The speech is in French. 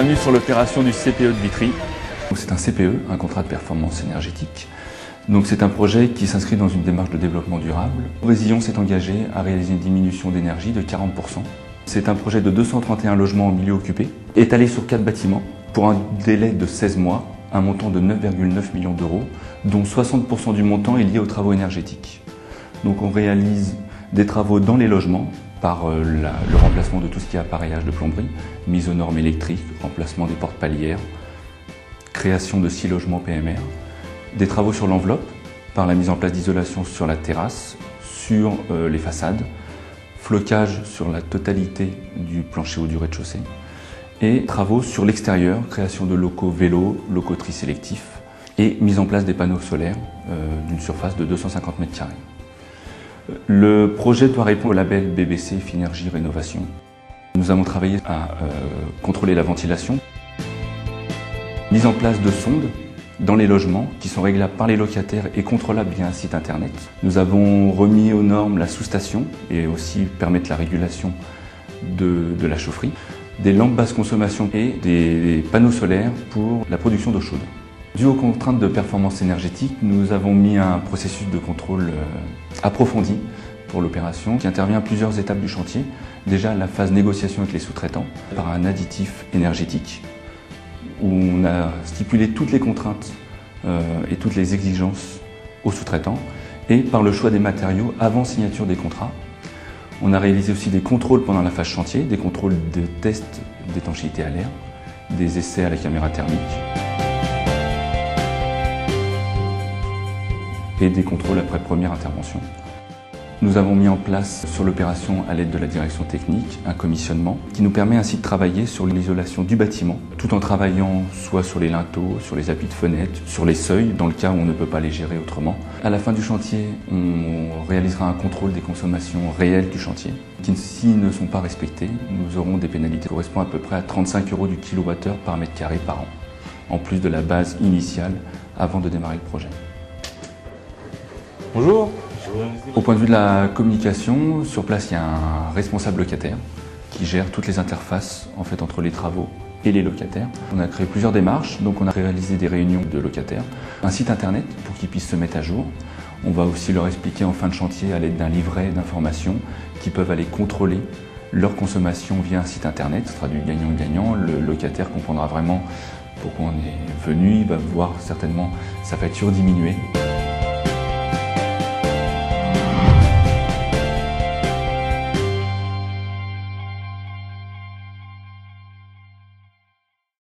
Bienvenue sur l'opération du CPE de Vitry. C'est un CPE, un contrat de performance énergétique. Donc c'est un projet qui s'inscrit dans une démarche de développement durable. Brésillon s'est engagé à réaliser une diminution d'énergie de 40%. C'est un projet de 231 logements en milieu occupé, étalé sur 4 bâtiments, pour un délai de 16 mois, un montant de 9,9 millions d'euros, dont 60% du montant est lié aux travaux énergétiques. Donc on réalise des travaux dans les logements, par le remplacement de tout ce qui est appareillage de plomberie, mise aux normes électriques, remplacement des portes palières, création de 6 logements PMR, des travaux sur l'enveloppe, par la mise en place d'isolation sur la terrasse, sur les façades, flocage sur la totalité du plancher haut du rez-de-chaussée, et travaux sur l'extérieur, création de locaux vélos, locaux tri-sélectifs, et mise en place des panneaux solaires d'une surface de 250 m². Le projet doit répondre au label BBC Finergie Rénovation. Nous avons travaillé à contrôler la ventilation, mise en place de sondes dans les logements qui sont réglables par les locataires et contrôlables via un site internet. Nous avons remis aux normes la sous-station et aussi permettre la régulation de la chaufferie, des lampes basse consommation et des panneaux solaires pour la production d'eau chaude. Dû aux contraintes de performance énergétique, nous avons mis un processus de contrôle approfondi pour l'opération qui intervient à plusieurs étapes du chantier. Déjà la phase négociation avec les sous-traitants par un additif énergétique où on a stipulé toutes les contraintes et toutes les exigences aux sous-traitants et par le choix des matériaux avant signature des contrats. On a réalisé aussi des contrôles pendant la phase chantier, des contrôles de tests d'étanchéité à l'air, des essais à la caméra thermique et des contrôles après première intervention. Nous avons mis en place sur l'opération, à l'aide de la direction technique, un commissionnement qui nous permet ainsi de travailler sur l'isolation du bâtiment, tout en travaillant soit sur les linteaux, sur les appuis de fenêtres, sur les seuils, dans le cas où on ne peut pas les gérer autrement. À la fin du chantier, on réalisera un contrôle des consommations réelles du chantier, qui s'ils ne sont pas respectées, nous aurons des pénalités qui correspondent à peu près à 35 € du kilowattheure par mètre carré par an, en plus de la base initiale avant de démarrer le projet. Bonjour. Au point de vue de la communication, sur place il y a un responsable locataire qui gère toutes les interfaces entre les travaux et les locataires. On a créé plusieurs démarches, donc on a réalisé des réunions de locataires, un site internet pour qu'ils puissent se mettre à jour. On va aussi leur expliquer en fin de chantier à l'aide d'un livret d'informations qui peuvent aller contrôler leur consommation via un site internet. Ce sera du gagnant-gagnant, le locataire comprendra vraiment pourquoi on est venu, il va voir certainement sa facture diminuer.